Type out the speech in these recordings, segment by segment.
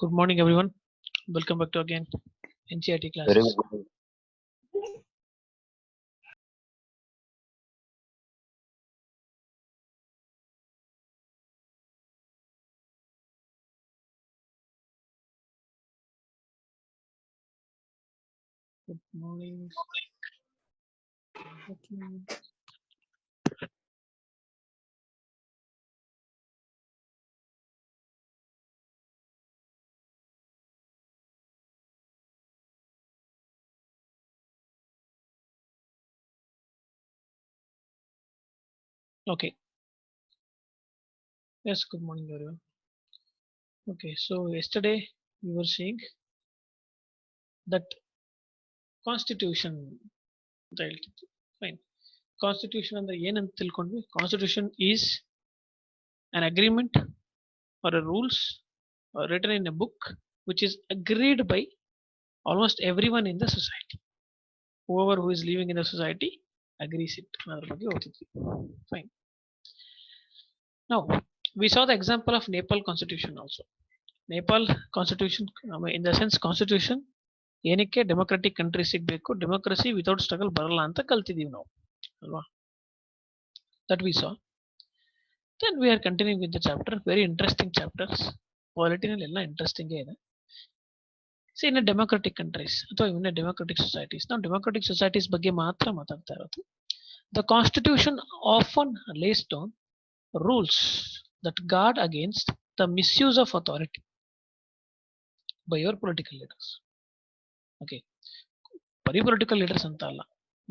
Good morning, everyone. Welcome back to again NCERT Very classes. good. Good morning. Okay. Yes. Good morning, everyone. Okay. So yesterday we were seeing that Constitution. Right. Fine. Constitution and the ಏನಂತ ತಿಳ್ಕೊಂಡ್ವಿ. Constitution is an agreement or a rules written in a book which is agreed by almost everyone in the society. Whoever who is living in the society agrees it. ಅದ್ರ ಬಗ್ಗೆ ಓದಿದ್ವಿ. Fine. Now we saw the example of Nepal Constitution also. Nepal Constitution, in the sense Constitution ಏನಕ್ಕೆ democratic country ಸಿಗಬೇಕು, democracy without struggle ಬರಲ್ಲ ಅಂತ ಕಲ್ತಿದೀವಿ ನಾವು ಅಲ್ವಾ. That we saw. Then we are continuing with the chapter. Very interesting chapters. ಪಾಲಿಟಿನಲ್ಲಿ ಎಲ್ಲ interesting ಇದೆ. ಸೊ ಇನ್ ಡೆಮೊಕ್ರೆಟಿಕ್ ಕಂಟ್ರೀಸ್ ಅಥವಾ ಇನ್ ಡೆಮೊಕ್ರೆಟಿಕ್ ಸೊಸೈಟೀಸ್, ನಾವು ಡೆಮೊಕ್ರೆಟಿಕ್ ಸೊಸೈಟೀಸ್ ಬಗ್ಗೆ ಮಾತ್ರ ಮಾತಾಡ್ತಾ ಇರೋದು. The constitution often lays down rules that guard against the misuse of authority by your political leaders. Okay, ಬರೀ ಪೊಲಿಟಿಕಲ್ ಲೀಡರ್ಸ್ ಅಂತ ಅಲ್ಲ,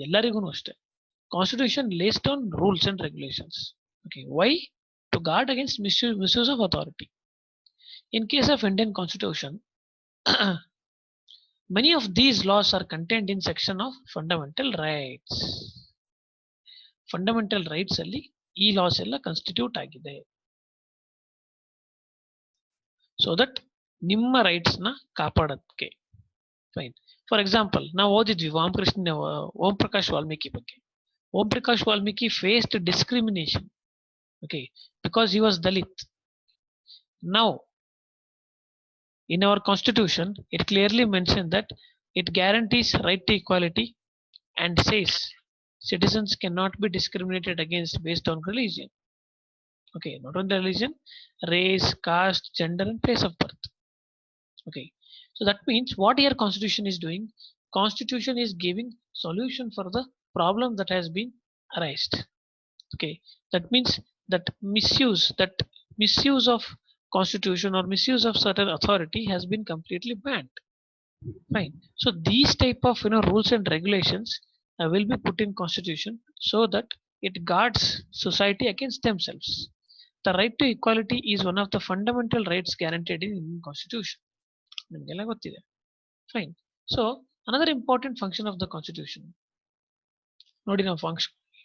ಎಲ್ಲರಿಗೂ ಅಷ್ಟೇ. Constitution lays down rules and regulations. Okay, why? To guard against misuse of authority. In case of Indian Constitution, many of these laws are contained in section of fundamental rights. Fundamental rights ಅಲ್ಲಿ ಈ loss ಎಲ್ಲ constitute ಆಗಿದೆ. So that ನಿಮ್ಮ rights ನ ಕಾಪಾಡೋದಕ್ಕೆ. Fine. For example, ನಾವು ಓದಿದ್ವಿ ಓಂ ಪ್ರಕಾಶ್ ವಾಲ್ಮೀಕಿ ಬಗ್ಗೆ. Om Prakash Valmiki faced discrimination, okay, because he was Dalit. Now in our constitution it clearly mentioned that it guarantees right to equality and says citizens cannot be discriminated against based on religion. Okay, not on religion, race, caste, gender and place of birth. Okay, so that means what your constitution is doing, constitution is giving solution for the problem that has been arised. Okay, that means that misuse of constitution or misuse of certain authority has been completely banned. Fine. So these type of rules and regulations will be put in constitution so that it guards society against themselves. The right to equality is one of the fundamental rights guaranteed in Indian constitution. ನಿಮಗೆಲ್ಲ ಗೊತ್ತಿದೆ. Fine. So another important function of the constitution, ನೋಡಿ ನಾವು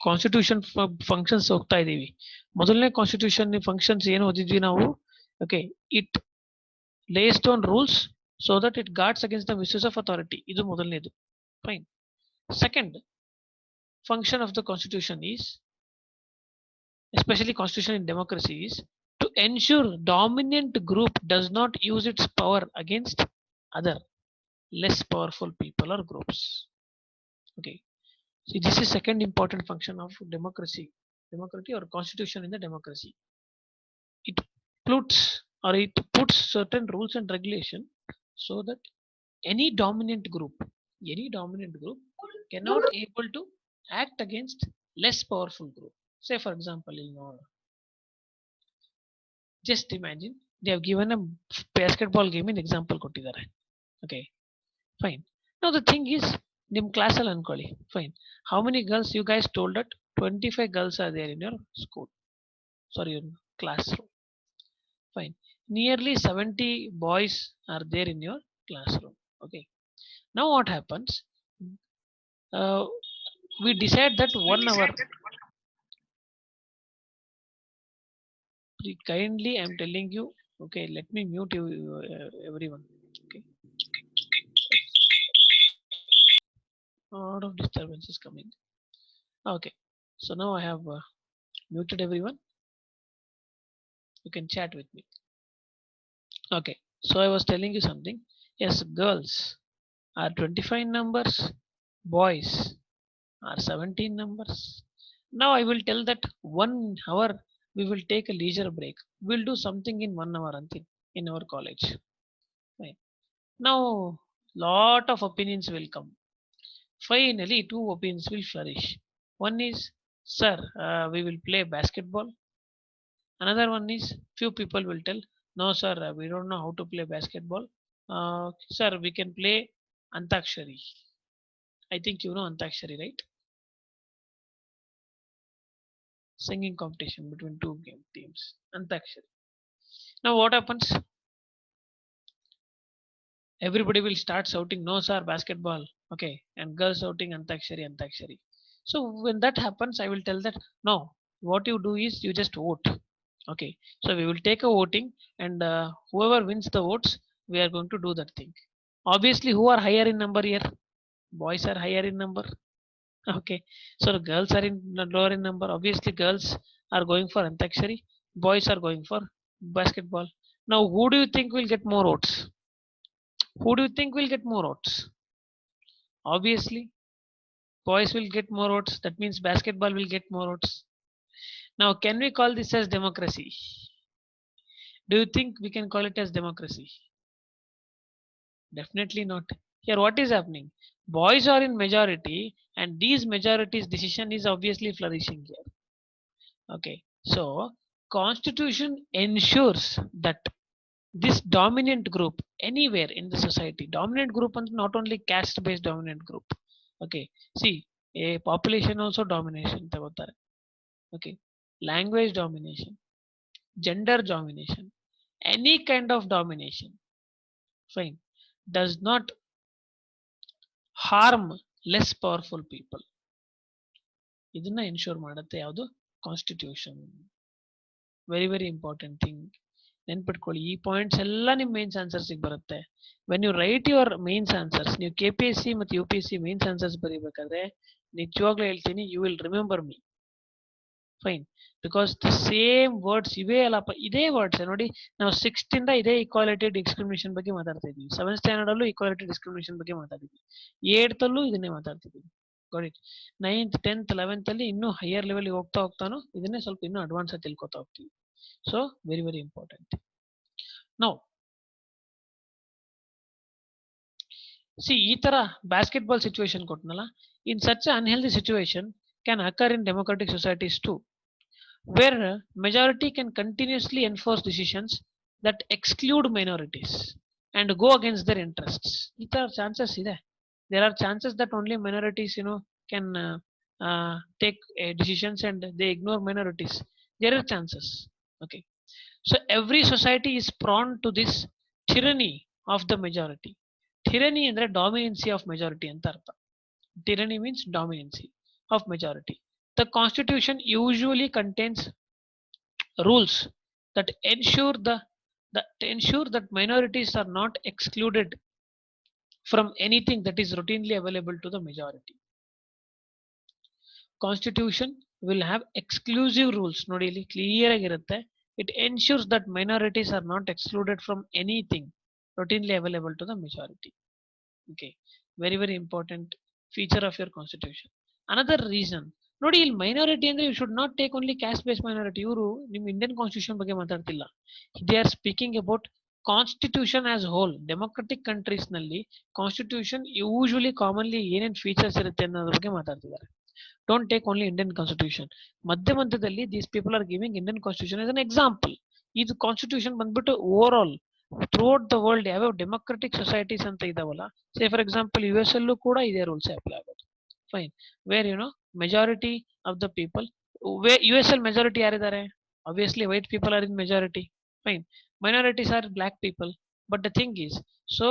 constitution functions ಹೋಗ್ತಾ ಇದೀವಿ. ಮೊದಲನೇ constitution functions ಏನು ಓದಿದ್ವಿ ನಾವು? Okay, it lays down rules so that it guards against the misuse of authority. ಇದು ಮೊದಲನೇದು. Fine. Second function of the constitution is, especially constitution in democracy, is to ensure dominant group does not use its power against other less powerful people or groups. Okay, see, this is second important function of democracy or constitution in the democracy. It puts certain rules and regulation so that any dominant group cannot able to act against less powerful group. Say for example, just imagine they have given a basketball game in example ಕೊಟ್ಟಿದ್ದಾರೆ. Okay, fine. Now the thing is, ನಿಮ್ಮ class ಅಲ್ಲಿ ಅನ್ಕೊಳ್ಳಿ. Fine. How many girls you guys told that 25 girls are there in your school, sorry, your classroom. Fine. Nearly 70 boys are there in your classroom. Okay, now what happens, we decide that 1 hour, kindly I'm telling you. Okay, let me mute you, everyone. Okay, a lot of disturbance is coming. Okay, so now I have muted everyone. You can chat with me. Okay, So I was telling you something. Yes, girls are 25 numbers, boys are 17 numbers. Now I will tell that 1 hour we will take a leisure break. We'll do something in 1 hour until in our college. Right. Now lot of opinions will come. Finally, two opinions will flourish. One is, sir, we will play basketball. Another one is, few people will tell, no, sir, we don't know how to play basketball. Sir, we can play Antakshari. I think you know Antakshari, right? Singing competition between two game teams. Antakshari. Now, what happens? Everybody will start shouting, no, sir, basketball. Okay. And girls shouting Antakshari, Antakshari. So, when that happens, I will tell that, no, what you do is you just vote. Okay. So, we will take a voting, and whoever wins the votes, we are going to do that thing. Obviously, who are higher in number here? Boys are higher in number. Okay. So, the girls are in lower in number. Obviously, girls are going for Antakshari, boys are going for basketball. Now, who do you think will get more votes? Who do you think will get more votes? Obviously, boys will get more votes. That means basketball will get more votes. Now, can we call this as democracy? Do you think we can call it as democracy? Definitely not. Here, what is happening? Boys are in majority, and these majorities' decision is obviously flourishing here. Okay, so constitution ensures that this dominant group anywhere in the society, dominant group and not only caste based dominant group. Okay, see, a population also domination ತಗೋತಾರೆ. Okay, language domination, gender domination, any kind of domination, fine, does not harm less powerful people. ಇದನ್ನ ensure ಮಾಡುತ್ತೆ ಯಾವುದು constitution. Very very important thing. ನೆನ್ಪಿಟ್ಕೊಳ್ಳಿ, ಈ points ಎಲ್ಲ ನಿಮ್ಮ mains ಆನ್ಸರ್ಸಿಗೆ ಬರುತ್ತೆ. When you write your mains answers, ನೀವು KPSC ಮತ್ತು UPSC ಮೇನ್ಸ್ ಆನ್ಸರ್ಸ್ ಬರೀಬೇಕಾದ್ರೆ ನಿಜವಾಗ್ಲೂ ಹೇಳ್ತೀನಿ, you will remember me. Fine, because the same words ಇವೇ ಅಲ್ಲಪ್ಪ, ಇದೇ ವರ್ಡ್ಸ್ ನೋಡಿ. ನಾವು 6th ಇಂದ ಇದೇ ಇಕ್ವಾಲಿಟಿ ಡಿಸ್ಕ್ರಿಮಿನೇಷನ್ ಬಗ್ಗೆ ಮಾತಾಡ್ತಾ ಇದ್ವಿ. 7th ಸ್ಟ್ಯಾಂಡರ್ಡ್ ಅಲ್ಲೂ ಇಕ್ವಾಲಿಟಿ ಡಿಸ್ಕ್ರಿಮಿನೇಷನ್ ಬಗ್ಗೆ ಮಾತಾಡಿದ್ವಿ. 8th ಅಲ್ಲೂ ಇದನ್ನೇ ಮಾತಾಡ್ತಿದ್ವಿ. Got it. 9th 10th 11th ಅಲ್ಲಿ ಇನ್ನೂ ಹೈಯರ್ ಲೆವೆಲ್ ಹೋಗ್ತಾ ಹೋಗ್ತಾನು ಇದನ್ನೇ ಸ್ವಲ್ಪ ಇನ್ನೂ ಅಡ್ವಾನ್ಸ್ ಆಗಿ ತಿಳ್ಕೊತಾ ಹೋಗ್ತೀವಿ. So very very important. Now see, ಈ ತರ ಬಾಸ್ಕೆಟ್ಬಾಲ್ ಸಿಚುವೇಶನ್ ಕೊಟ್ನಲ್ಲ, in such unhealthy situation can occur in democratic societies too, where majority can continuously enforce decisions that exclude minorities and go against their interests. There are chances ಇದೆ. There are chances that only minorities, can take decisions and they ignore minorities. There are chances. Okay. So every society is prone to this tyranny of the majority. Tyranny ಅಂದ್ರೆ dominancy of majority ಅಂತ ಅರ್ಥ. Tyranny means dominancy of majority. The constitution usually contains rules that ensure that minorities are not excluded from anything that is routinely available to the majority. Constitution will have exclusive rules. ನೋಡಿ ಇಲ್ಲಿ clear ಆಗಿರುತ್ತೆ. It ensures that minorities are not excluded from anything routinely available to the majority. Okay, very very important feature of your constitution. Another reason, ನೋಡಿ ಇಲ್ಲಿ minority ಅಂದ್ರೆ you should not take only caste based minority. ಇವರು ನಿಮ್ಮ Indian constitution ಬಗ್ಗೆ ಮಾತಾಡ್ತಿಲ್ಲ. They are speaking about constitution as whole. Democratic countries ನಲ್ಲಿ constitution usually commonly ಏನೇನ್ features ಇರುತ್ತೆ ಅನ್ನೋದ್ರ ಬಗ್ಗೆ ಮಾತಾಡ್ತಿದ್ದಾರೆ. Don't take only Indian constitution. ಮಧ್ಯದಲ್ಲಿ these people are giving Indian constitution as an example. ಇದು ಕಾನ್ಸ್ಟಿಟ್ಯೂಷನ್ ಬಂದ್ಬಿಟ್ಟು over all throughout the world ಯಾವ್ಯಾವ ಡೆಮೊಕ್ರೆಟಿಕ್ ಸೊಸೈಟೀಸ್ ಅಂತ ಇದಾವಲ್ಲ, ಸೇ ಫಾರ್ ಎಕ್ಸಾಂಪಲ್ US ಅಲ್ಲೂ ಕೂಡ ಇದೇ ರೂಲ್ಸ್ ಅಪ್ಲೈ ಆಗೋದು. Fine, where majority of the people, where US ಅಲ್ಲಿ majority ಯಾರಿದ್ದಾರೆ? Obviously white people are in majority. Fine, minorities are black people. But the thing is, so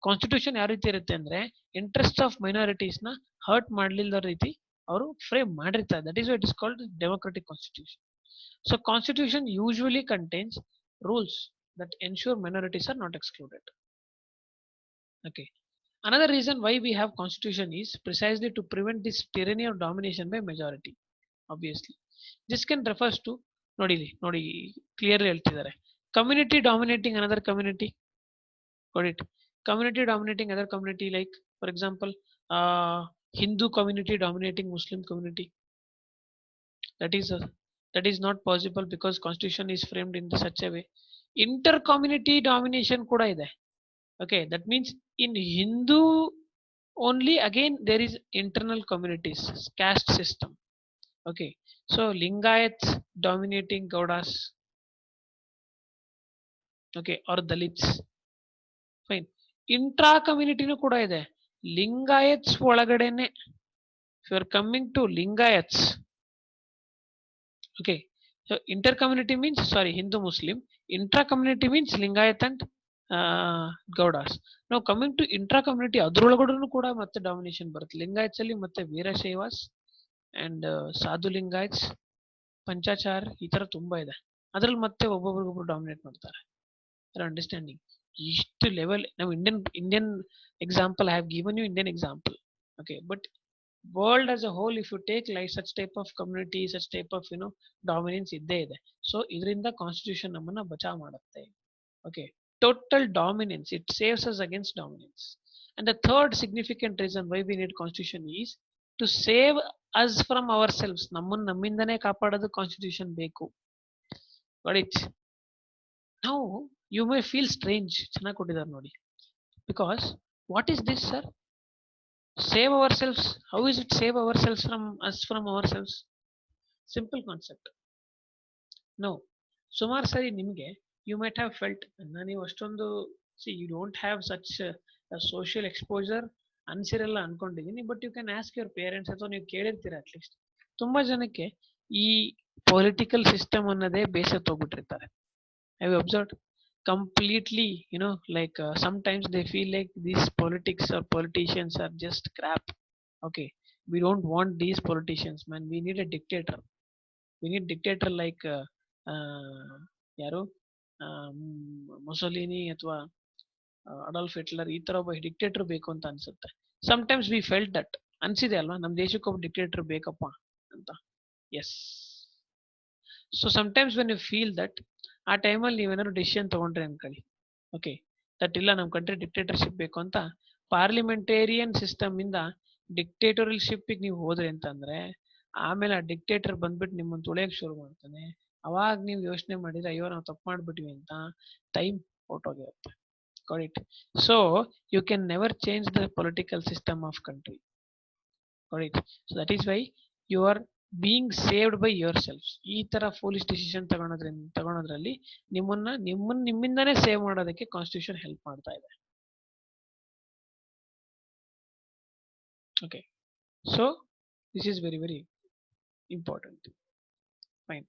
constitution ಯಾವ ರೀತಿ ಇರುತ್ತೆ ಅಂದ್ರೆ ಇಂಟ್ರೆಸ್ಟ್ ಆಫ್ ಮೈನಾರಿಟೀಸ್ ನ hurt ಮಾಡ್ಲಿಲ್ಲದ ರೀತಿ ಅವರು ಫ್ರೇಮ್ ಮಾಡಿರ್ತಾರೆ. That is it is called democratic constitution. So constitution usually contains rules that ensure minorities are not excluded. Okay. Another reason why we have constitution is precisely to prevent this tyranny of domination by majority. Obviously, this can refers to ನೋಡಿ clearly ಹೇಳ್ತಿದ್ದಾರೆ, Community dominating another community. Got it? Community dominating other community, like for example, Hindu community dominating Muslim community. That is that is not possible because constitution is framed in such a way. Inter community domination kuda ide. Okay, that means in Hindu only again there is internal communities, caste system. Okay, so Lingayats dominating Gaudas, okay, or Dalits. Fine. Intra communityನೂ ಕೂಡ ಇದೆ. Lingayats ಒಳಗಡೆನೆ. If you are coming to Lingayats, okay. So inter community means sorry Hindu Muslim. Intra community means Lingayat and Gaudas. Now coming to intra community ಅದ್ರೊಳಗಡೆನೂ ಕೂಡ ಮತ್ತೆ domination ಬರುತ್ತೆ. ಲಿಂಗಾಯತ್ಸ್ ಅಲ್ಲಿ ಮತ್ತೆ ವೀರಶೈವಾಸ್ and ಸಾಧು ಲಿಂಗಾಯತ್ಸ್ ಪಂಚಾಚಾರ್ ಈ ತರ ತುಂಬಾ ಇದೆ. ಅದ್ರಲ್ಲಿ ಮತ್ತೆ ಒಬ್ಬೊಬ್ರಿಗೊಬ್ರು ಡಾಮಿನೇಟ್ ಮಾಡ್ತಾರೆ. ಅಂಡರ್ಸ್ಟ್ಯಾಂಡಿಂಗ್ ಇಷ್ಟು ಲೆವೆಲ್ ನಾವು Indian example I have given you Indian example. Okay, but world as a whole if you take like such type of community, such type of dominance ಇದ್ದೇ ಇದೆ. ಸೊ ಇದರಿಂದ ಕಾನ್ಸ್ಟಿಟ್ಯೂಷನ್ ನಮ್ಮನ್ನ ಬಚಾವ್ ಮಾಡುತ್ತೆ. Okay, total dominance, it saves us against dominance. And the third significant reason why we need constitution is to save us from ourselves. ನಮ್ಮಿಂದನೇ ಕಾಪಾಡೋದು constitution ಬೇಕು. It ನಾವು ಯು ಮೇ ಫೀಲ್ ಸ್ಟ್ರೇಂಜ್, ಚೆನ್ನಾಗಿ ಕೊಟ್ಟಿದ್ದಾರೆ ನೋಡಿ. Because what is this sir? Save ourselves, how is it save ourselves from us from ourselves? Simple concept. No, ಸುಮಾರು ಸರಿ ನಿಮಗೆ you might have felt, ನೀವು ಅಷ್ಟೊಂದು see you don't have such social exposure ಅನ್ಸಿರಲ್ಲ ಅನ್ಕೊಂಡಿದ್ದೀನಿ. But you can ask your parents, ಅಥವಾ ನೀವು ಕೇಳಿರ್ತೀರ at least. ತುಂಬಾ ಜನಕ್ಕೆ ಈ ಪೊಲಿಟಿಕಲ್ ಸಿಸ್ಟಮ್ ಅನ್ನೋದೇ ಬೇಸತ್ತೋಗ್ಬಿಟ್ಟಿರ್ತಾರೆ. Have you observed? Completely, like sometimes they feel like these politics or politicians are just crap. Okay, we don't want these politicians, man. We need a dictator. We need dictator like ಯಾರು ಮೊಸೊಲಿನಿ ಅಥವಾ Adolf Hitler, ಈ ತರ ಒಬ್ಬ dictator ಬೇಕು ಅಂತ ಅನ್ಸುತ್ತೆ. Sometimes we felt that. ಅನ್ಸಿದೆ ಅಲ್ವಾ, ನಮ್ಮ ದೇಶಕ್ಕೆ ಒಬ್ಬ ಡಿಕ್ಟೇಟರ್ ಬೇಕಪ್ಪ ಅಂತ. Yes. So sometimes when you feel that, ಆ ಟೈಮಲ್ಲಿ ನೀವೇನಾದ್ರು ಡಿಸಿಷನ್ ತಗೊಂಡ್ರೆ ಅನ್ಕೊಳ್ಳಿ, ಓಕೆ, ದಟ್ ಇಲ್ಲ ನಮ್ಮ ಕಂಟ್ರಿ ಡಿಕ್ಟೇಟರ್ಶಿಪ್ ಬೇಕು ಅಂತ, ಪಾರ್ಲಿಮೆಂಟೇರಿಯನ್ ಸಿಸ್ಟಮ್ ಇಂದ ಡಿಕ್ಟೇಟೋರಿಯಲ್ಶಿಪ್ ನೀವು ಹೋದ್ರಿ ಅಂತಂದ್ರೆ, ಆಮೇಲೆ ಆ ಡಿಕ್ಟೇಟರ್ ಬಂದ್ಬಿಟ್ಟು ನಿಮ್ಮನ್ನು ತುಳಿಯಕ್ ಶುರು ಮಾಡ್ತಾನೆ. ಅವಾಗ ನೀವು ಯೋಚನೆ ಮಾಡಿದ್ರೆ ಅಯ್ಯೋ ನಾವು ತಪ್ಪು ಮಾಡ್ಬಿಟ್ವಿ ಅಂತ ಟೈಮ್ ಹೊರಟೋಗಿರುತ್ತೆ. Got it? So you can never change the political system of country. Got it? So that is why you are being saved by yourself. ಈ ತರ ಫೂಲಿಶ್ ಡಿಸಿಷನ್ ತಗೊಳೋದ್ರಲ್ಲಿ ನಿಮ್ಮಿಂದಾನೇ ಸೇವ್ ಮಾಡೋದಕ್ಕೆ ಕಾನ್ಸ್ಟಿಟ್ಯೂಷನ್ ಹೆಲ್ಪ್ ಮಾಡ್ತಾ ಇದೆ. Okay, so this is very very important. Fine.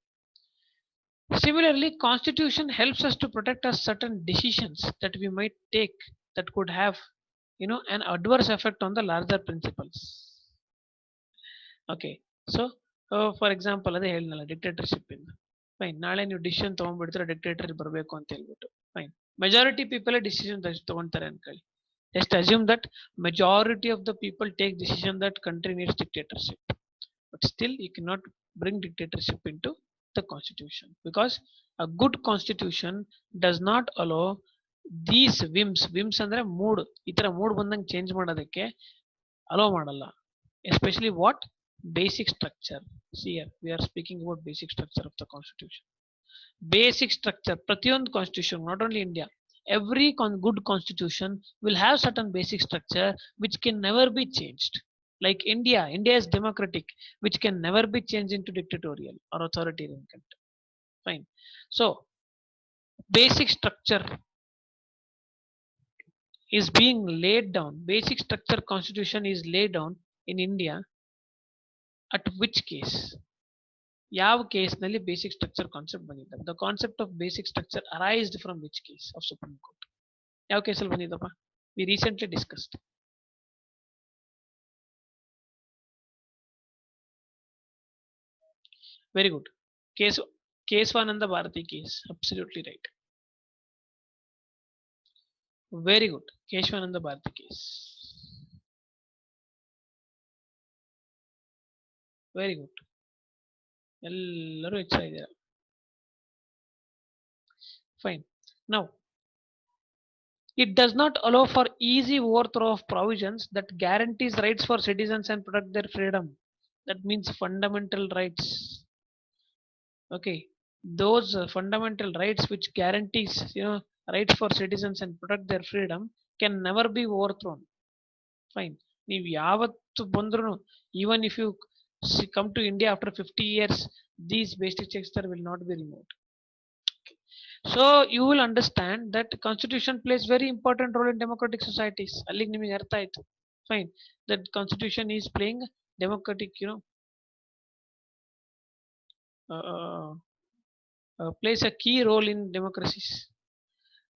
Similarly, constitution helps us to protect us certain decisions that we might take that could have, an adverse effect on the larger principles. Okay, so for example, ಅದೇ ಹೇಳಿದ್ನಲ್ಲ dictatorship ಇಂದ. Fine, ನಾಳೆ ನೀವು decision ತಗೊಂಡ್ಬಿಡ್ತೀರ dictator ಬರಬೇಕು ಅಂತ ಹೇಳ್ಬಿಟ್ಟು. Fine, majority people decision ತಗೊಂತಾರೆ ಅನ್ಕೊಳ್ಳಿ. Just assume that majority of the people take decision that country needs dictatorship, but still you cannot bring dictatorship into the constitution, because a good constitution does not allow these whims ಅಂದ್ರೆ mood, ಈ ತರ mood ಬಂದಂಗೆ change ಮಾಡೋದಕ್ಕೆ hello ಮಾಡಲ್ಲ. Especially what basic structure. See here, we are speaking about basic structure of the constitution. Basic structure, ಪ್ರತಿಯೊಂದು constitution, not only India, every good constitution will have certain basic structure which can never be changed. Like India is democratic, which can never be changed into dictatorial or authoritarian country. Fine. So basic structure is being laid down. Basic structure constitution is laid down in India. At which case? ಯಾವ case ನಲ್ಲಿ basic structure concept ಬಂದಿದೆ? The concept of basic structure arised from which case of supreme court? ಯಾವ ಕೇಸಲ್ಲಿ ಬಂದಿದ್ದಪ್ಪ? We recently discussed. Very good. Kesavananda Bharati case. Absolutely right. Very good. Kesavananda Bharati case. Very good. ಎಲ್ಲರೂ ಹೆಚ್ಚಾಗಿದ್ದೀರಾ. Fine. Now, it does not allow for easy overthrow of provisions that guarantees rights for citizens and protect their freedom. That means fundamental rights. Okay, those fundamental rights which guarantees rights for citizens and protect their freedom can never be overthrown. Fine. ನೀವು ಯಾವತ್ತು ಬಂದ್ರು, even if you come to India after 50 years, these basic checks there will not be removed. So you will understand that constitution plays very important role in democratic societies. ಅಲ್ಲಿಗೆ ನಿಮಗೆ ಅರ್ಥ ಆಯ್ತು. Fine. That constitution is playing democratic, uh, plays a key role in democracies.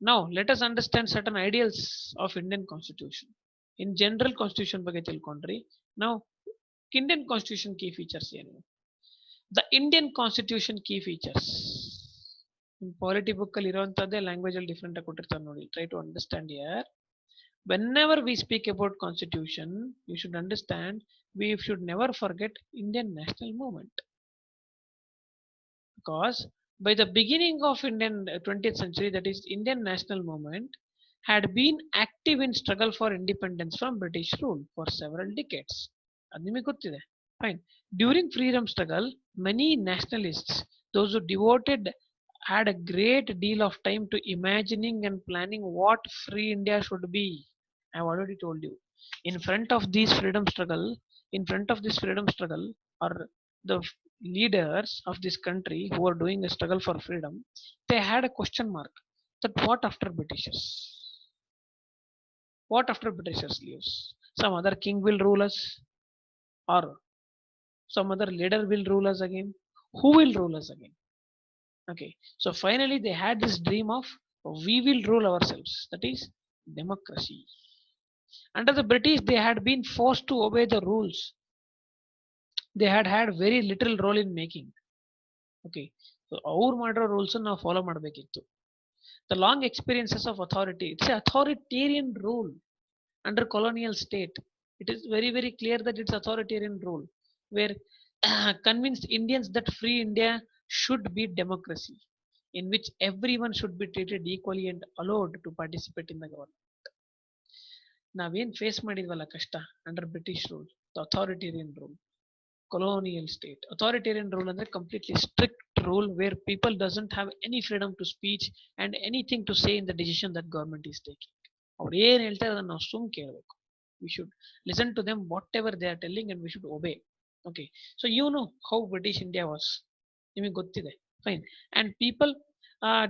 Now let us understand certain ideals of Indian constitution. In general constitution ಬಗ್ಗೆ ತಿಳ್ಕೊಂಡ್ರಿ. Now Indian constitution key features ಏನು? The Indian constitution key features. Polity book ಅಲ್ಲಿ ಇರುವಂತದ್ದೇ language ಅಲ್ಲಿ different ಆಗಿ ಕೊಟ್ಟಿರ್ತಾರೆ ನೋಡಿ. Try to understand here. Whenever we speak about constitution, you should understand we should never forget Indian national movement. Because by the beginning of Indian 20th century, that is Indian national movement, had been active in struggle for independence from British rule for several decades. ಅದು ನಿಮಗೆ ಗೊತ್ತಿದೆ. Fine. During freedom struggle, many nationalists, those who devoted, had a great deal of time to imagining and planning what free India should be. I have already told you. In front of this freedom struggle, in front of this freedom struggle, or the leaders of this country who were doing a struggle for freedom, they had a question mark that what after Britishers? What after Britishers leaves? Some other king will rule us, or some other leader will rule us again? Who will rule us again? Okay, so finally they had this dream of we will rule ourselves, that is democracy. Under the British, they had been forced to obey the rules. They had had very little role in making. Okay, so ಅವ್ರು ಮಾಡಿರೋ rules ನಾವು follow ಮಾಡಬೇಕಿತ್ತು. The long experiences of authority, it's an authoritarian rule under colonial state. It is very very clear that it's authoritarian rule where convinced Indians that free India should be democracy, in which everyone should be treated equally and allowed to participate in the government. ನಾವೇನ್ face ಮಾಡಿದ್ವಲ್ಲ ಕಷ್ಟ under British rule, authoritarian rule, colonial state. Authoritarian rule ಅಂದ್ರೆ completely strict rule where people doesn't have any freedom to speech and anything to say in the decision that government is taking. ಅವ್ರು ಏನ್ ಹೇಳ್ತಾರೆ ಅದನ್ನ ನಾವು ಸುಮ್ ಕೇಳಬೇಕು. We should listen to them whatever they are telling and we should obey. Okay, so you know how British India was. ನಿಮಗೆ ಗೊತ್ತಿದೆ. Fine. And people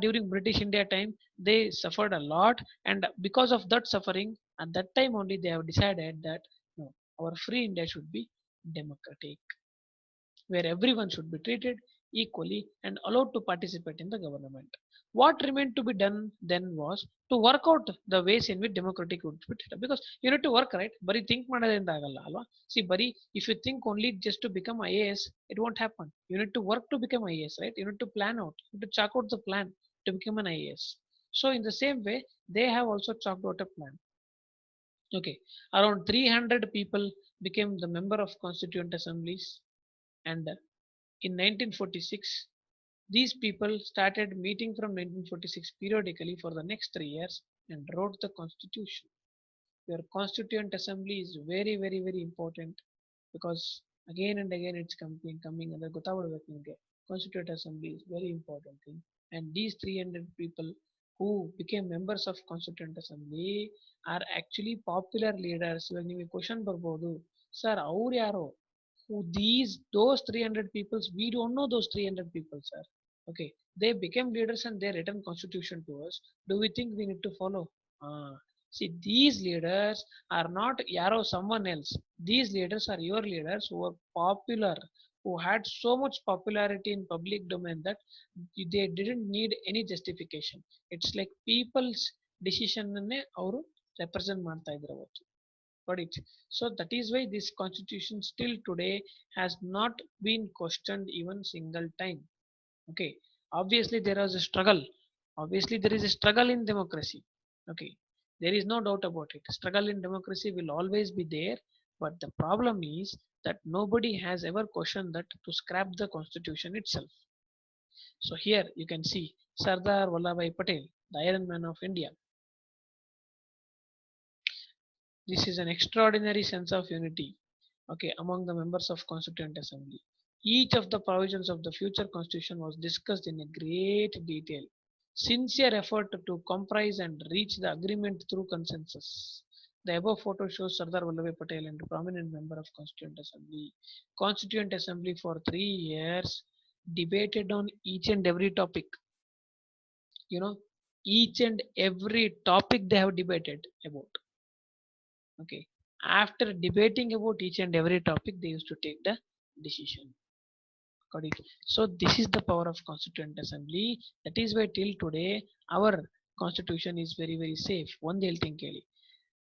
during British India time, they suffered a lot, and because of that suffering, at that time only they have decided that no, our free India should be democratic, where everyone should be treated equally and allowed to participate in the government. What remained to be done then was to work out the ways in which democratic would be treated. Because you need to work, right? Bari think ಮಾಡೋದ್ರಿಂದ ಆಗಲ್ಲ ಅಲ್ವಾ? See, bari if you think only just to become IAS, it won't happen. You need to work to become IAS, right? You need to plan out, you need to chalk out the plan to become an IAS. So in the same way, they have also chalked out a plan. Okay, around 300 people became the member of constituent assemblies, and in 1946 these people started meeting from 1946 periodically for the next 3 years and wrote the constitution. Your constituent assembly is very very very important, because again and again it's coming and ಗೊತ್ತಾಗ್ಬಿಡ್ಬೇಕು ನಿಮಗೆ. Constituent assembly is very important thing, and these 300 people who became members of constituent assembly are actually popular leaders. ಇವಾಗ ನಿಮಗೆ question ಬರ್ಬೋದು, sir ಅವ್ರು ಯಾರು? Who those 300 peoples? We don't know those 300 people, sir. Okay, they became leaders and they written constitution to us. Do we think we need to follow? See, these leaders are not yaro someone else. These leaders are your leaders who are popular, who had so much popularity in public domain that they didn't need any justification. It's like people's decision ಅನ್ನೇ ಅವರು represent ಮಾಡ್ತಾ ಇದ್ರು ಅವತ್ತು. Got it? So that is why this constitution still today has not been questioned even single time. Okay, obviously there is a struggle. Obviously there is a struggle in democracy. Okay, there is no doubt about it. Struggle in democracy will always be there, but the problem is that nobody has ever questioned that to scrap the constitution itself. So here you can see Sardar Vallabhbhai Patel, the Iron Man of India. This is an extraordinary sense of unity, okay, among the members of Constituent Assembly. Each of the provisions of the future constitution was discussed in a great detail. Sincere effort to comprise and reach the agreement through consensus. The above photo shows Sardar Vallabhbhai Patel and a prominent member of Constituent Assembly. Constituent Assembly for 3 years debated on each and every topic. You know, each and every topic they have debated about. Okay. After debating about each and every topic, they used to take the decision. Got it? So this is the power of Constituent Assembly. That is why till today our constitution is very very safe. One ಹೇಳ್ತೀನಿ ಕೇಳಿ.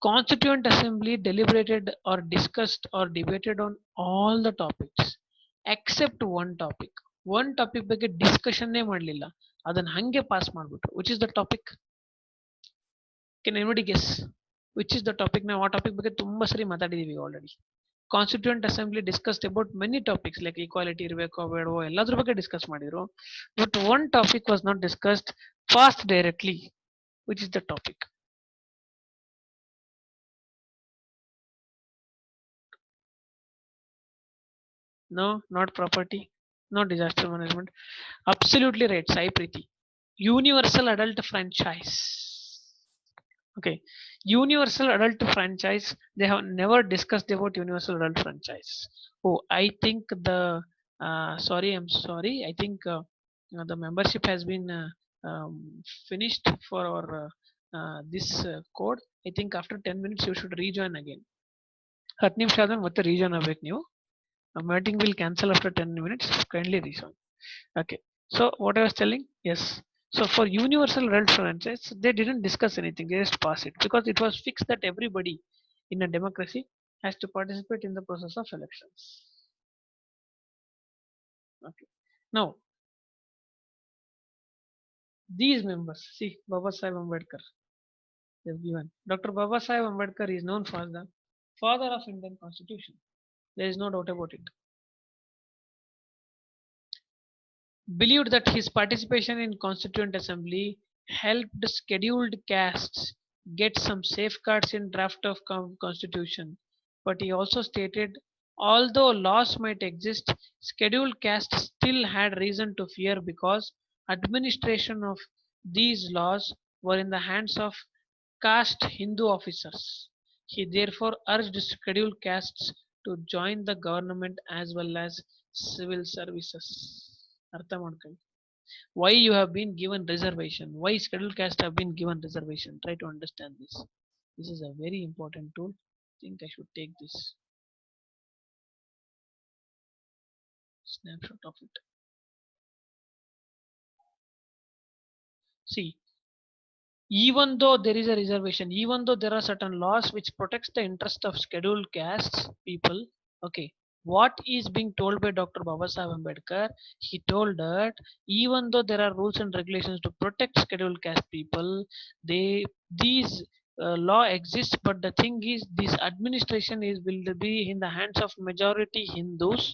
Constituent Assembly deliberated or discussed or debated on all the topics except one topic. One topic ಬಗ್ಗೆ ಡಿಸ್ಕಷನ್ನೇ ಮಾಡಲಿಲ್ಲ. ಅದನ್ನ ಹಂಗೆ pass ಮಾಡ್ಬಿಟ್ರು. Which is the topic? Can anybody guess? Which is the topic? ನಾವು ಆ topic ಬಗ್ಗೆ ತುಂಬಾ ಸರಿ ಮಾತಾಡಿದೀವಿ already. Constituent assembly discussed about many topics like equality ಇರಬೇಕೋ ಬೇಡವೋ ಎಲ್ಲದ್ರ ಬಗ್ಗೆ ಡಿಸ್ಕಸ್ ಮಾಡಿದ್ರು. But one topic was not discussed fast directly. Which is the topic? No, not property, no disaster management. Absolutely right, Sai Preeti. Universal adult franchise. Okay, universal adult franchise. They have never discussed about universal adult franchise. Oh, I think the sorry, I'm sorry. I think the membership has been finished for our this code. I think after 10 minutes you should rejoin again. 10 ನಿಮಿಷ ಆದ್ಮೇಲೆ ಮತ್ತೆ rejoin ಆಗ್ಬೇಕು ನೀವು. Meeting will cancel after 10 minutes. Kindly rejoin. Okay. So what I was telling, yes. So for universal adult franchise, they didn't discuss anything. They just pass it because it was fixed that everybody in a democracy has to participate in the process of elections. Okay. Now these members, see, Baba Sahib Ambedkar, they've given. Dr. Baba Sahib Ambedkar is known for the father of Indian Constitution. There is no doubt about it. Believed that his participation in Constituent Assembly helped scheduled castes get some safeguards in draft of constitution. But he also stated, although laws might exist, scheduled castes still had reason to fear because administration of these laws were in the hands of caste Hindu officers. He therefore urged scheduled castes to join the government as well as civil services. ಅರ್ಥ ಮಾಡ್ಕೊಳ್ಳಿ. Why you have been given reservation? Why scheduled caste have been given reservation? Try to understand this. This is a very important tool. I think I should take this snapshot of it. See, even though there is a reservation, even though there are certain laws which protects the interest of scheduled castes people, okay, what is being told by Dr. Babasaheb Ambedkar? He told that even though there are rules and regulations to protect scheduled caste people, these law exists, but the thing is this administration is will be in the hands of majority Hindus.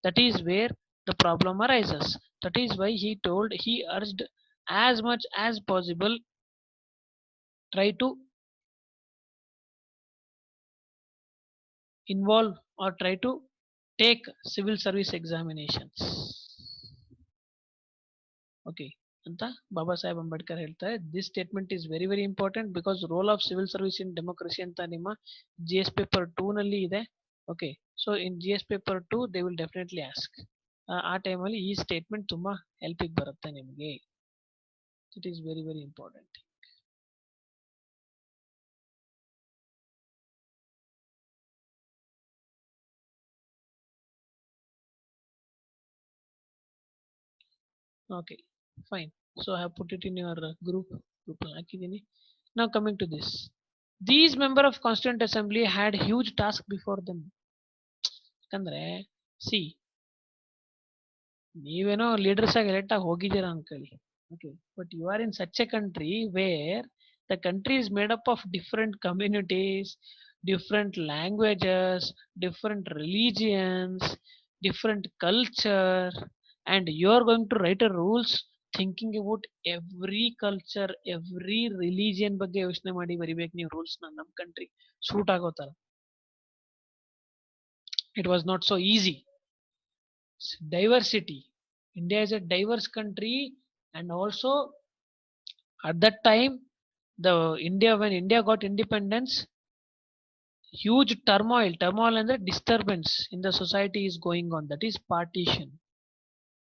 That is where the problem arises. That is why he urged as much as possible try to involve or try to take civil service examinations. Okay, ಅಂತ ಬಾಬಾ ಸಾಹೇಬ್ ಅಂಬೇಡ್ಕರ್ ಹೇಳ್ತಾರೆ. This statement is very very important because role of civil service in democracy ಅಂತ ನಿಮ್ಮ GS paper 2 ನಲ್ಲಿ ಇದೆ. Okay, so in GS paper 2 they will definitely ask. ಆ ಟೈಮಲ್ಲಿ ಈ statement ತುಂಬಾ ಹೆಲ್ಪಿಗೆ ಬರುತ್ತೆ ನಿಮಗೆ. It is very very important. Okay, fine. So I have put it in your group ಹಾಕಿದ್ದೀನಿ. Now coming to this, these member of Constituent Assembly had huge task before them. ಯಾಕಂದ್ರೆ see ನೀವೇನೋ leaders ಆಗಿ elect ಆಗಿ ಹೋಗಿದ್ದೀರಾ ಅನ್ಕೊಳ್ಳಿ. Okay, but you are in such a country where the country is made up of different communities, different languages, different religions, different culture. and you are going to write a rules thinking about every culture, every religion ಬಗ್ಗೆ ಯೋಚನೆ ಮಾಡಿ ಬರಿಬೇಕು ನೀವು rules ನಮ್ಮ country suit ಆಗೋ ತರ. It was not so easy. Diversity. India is a diverse country, and also at that time, when India got independence, huge turmoil and the disturbance in the society is going on. That is partition.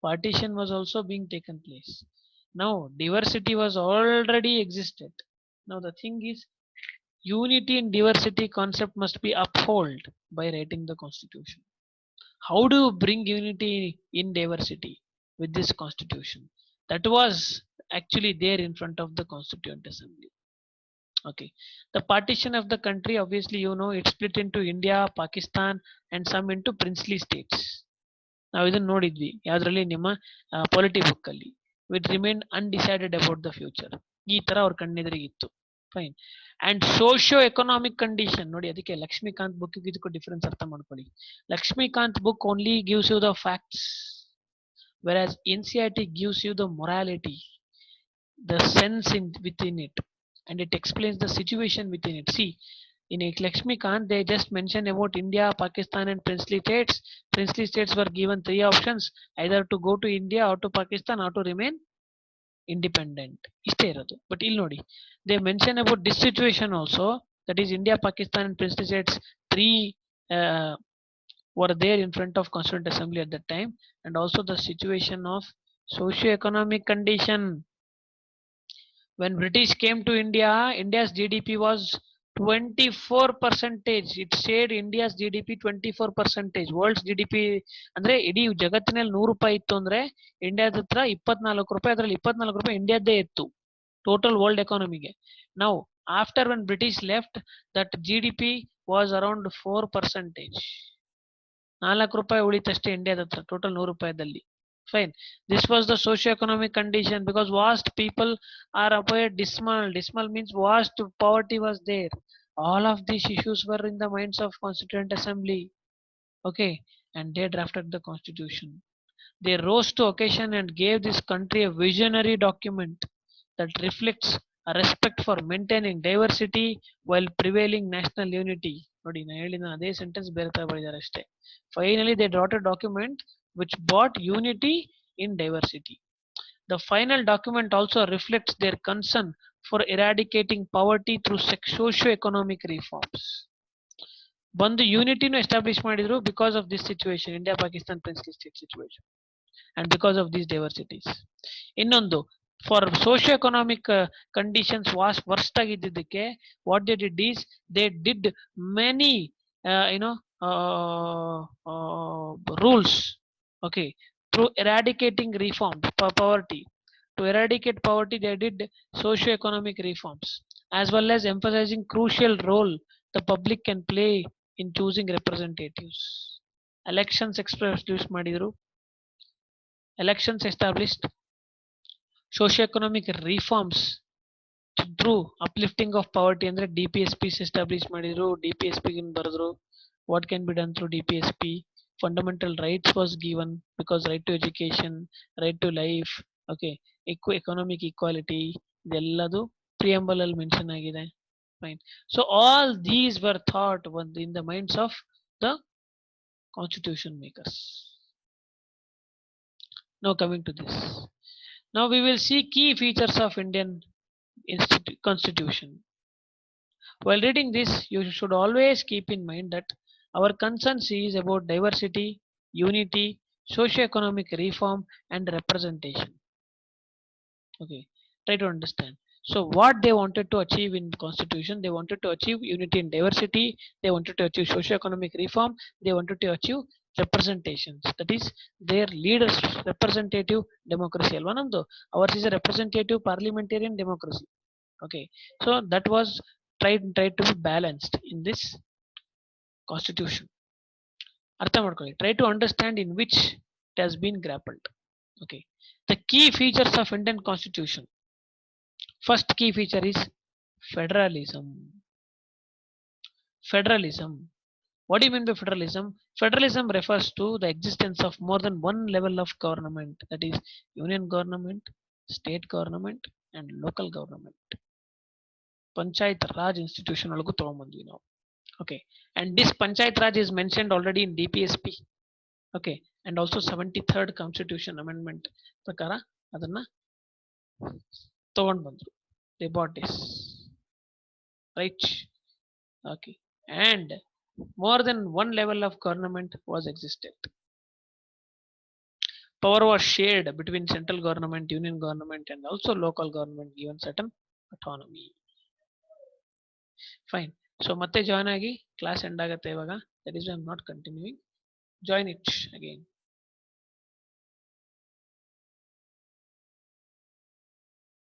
Partition was also being taken place. Now diversity was already existed. Now the thing is, unity in diversity concept must be upheld by writing the constitution. How do you bring unity in diversity with this constitution? That was actually there in front of the constituent assembly. Okay, the partition of the country, obviously you know, it's split into India, Pakistan, and some into princely states. ನಾವು ಇದನ್ನ ನೋಡಿದ್ವಿ ಯಾವ್ದ್ರಲ್ಲಿ ನಿಮ್ಮ polity book ಅಲ್ಲಿ. It remain undecided about the future. ಈ ತರ ಅವ್ರ ಕಣ್ಣೆದುರಿಗಿತ್ತು. Fine. And socio economic condition ನೋಡಿ, ಅದಕ್ಕೆ ಲಕ್ಷ್ಮೀಕಾಂತ್ ಬುಕ್ ಇದಕ್ಕೂ ಡಿಫರೆನ್ಸ್ ಅರ್ಥ ಮಾಡ್ಕೊಳ್ಳಿ. Lakshmikanth book only gives you the facts, whereas NCERT gives you the morality, the sense within it, and it explains the situation within it. See, in Lakshmikant, they just mention about India, Pakistan, and princely states. Princely states were given three options: either to go to India, or to Pakistan, or to remain independent. ಇಷ್ಟೇ ಇರೋದು. But ಇಲ್ಲಿ ನೋಡಿ, they mention about this situation also. That is, India, Pakistan, and princely states. Three uh, were there in front of Constituent Assembly at that time, and also the situation of socio-economic condition. When British came to India, India's GDP was 24 percentage. It shared India's GDP 24 percentage. World's GDP ಅಂದ್ರೆ ಇಡೀ ಜಗತ್ತಿನಲ್ಲಿ 100 ರೂಪಾಯಿ ಇತ್ತು ಅಂದ್ರೆ ಇಂಡಿಯಾದ ಹತ್ರ 24 ರೂಪಾಯಿ, ಅದರಲ್ಲಿ 24 ರೂಪಾಯಿ ಇಂಡಿಯಾದ್ದೇ ಇತ್ತು ಟೋಟಲ್ ವರ್ಲ್ಡ್ ಎಕಾನಮಿಗೆ. Now after when British left, that GDP was around 4 percentage. 4 ರೂಪಾಯಿ ಉಳಿತಷ್ಟೇ ಇಂಡಿಯಾದ ಹತ್ರ total 100 ರೂಪಾಯಿದಲ್ಲಿ. Fine. This was the socio-economic condition because vast people are appeared dismal. Dismal means vast poverty was there. All of these issues were in the minds of Constituent Assembly. Okay, and they drafted the constitution. They rose to occasion and gave this country a visionary document that reflects a respect for maintaining diversity while prevailing national unity. ನೋಡಿ ನಾನು ಹೇಳಿದ ಅದೇ sentence ಬೇರೆ ತರ ಬರೆದಿದ್ದಾರೆ ಅಷ್ಟೇ. Finally, they brought a document which brought unity in diversity. The final document also reflects their concern for eradicating poverty through socio-economic reforms. ಬಂದು ಯೂನಿಟಿನೂ ಎಸ್ಟಾಬ್ಲಿಷ್ ಮಾಡಿದ್ರು because of this situation, India Pakistan princely state situation, and because of these diversities. ಇನ್ನೊಂದು, for socio economic conditions worst ಆಗಿದ್ದಕ್ಕೆ what they did is they did many you know rules, okay, through eradicating reforms for poverty. To eradicate poverty, they did socio-economic reforms, as well as emphasizing crucial role the public can play in choosing representatives. Elections introduce ಮಾಡಿದ್ರು. Elections established socio-economic reforms through uplifting of poverty. ಅಂದ್ರೆ DPSPs establish ಮಾಡಿದ್ರು. DPSP ಬರೆದ್ರು. What can be done through DPSP? Fundamental rights was given because right to education, right to life, okay, economic equality, ಇದೆಲ್ಲದು preamble ಅಲ್ಲಿ mention ಆಗಿದೆ. Fine. So all these were thought in the minds of the constitution makers. Now coming to this, now we will see key features of Indian constitution. While reading this, you should always keep in mind that our concern is about diversity, unity, socio-economic reform, and representation. Okay, try to understand. So what they wanted to achieve in constitution, they wanted to achieve unity and diversity, they wanted to achieve socio-economic reform, they wanted to achieve representations. That is their leaders representative democracy. Alva namdu, ours is a representative parliamentarian democracy. Okay, so that was tried to be balanced in this constitution. ಅರ್ಥ ಮಾಡ್ಕೊಳ್ಳಿ. Try to understand in which it has been grappled. Okay, the key features of Indian constitution. First key feature is federalism. Federalism. What do you mean by federalism? Federalism refers to the existence of more than one level of government, that is union government, state government and local government. Panchayat Raj institution ಒಳಗೂ ತಗೊಂಡ್ಬಂದ್ವಿ ನಾವು. Okay, and this Panchayat Raj is mentioned already in DPSP. Okay, and also 73rd Constitution Amendment ಪ್ರಕಾರ ಅದನ್ನ ತಗೊಂಡ್ ಬಂದ್ರು. They bought this, right? Okay, and more than one level of government was existed. Power was shared between central government, union government, and also local government, given certain autonomy. Fine. So ಮತ್ತೆ join ಆಗಿ class end ಆಗುತ್ತೆ ಇವಾಗ. That is why I'm not continuing. Join it again.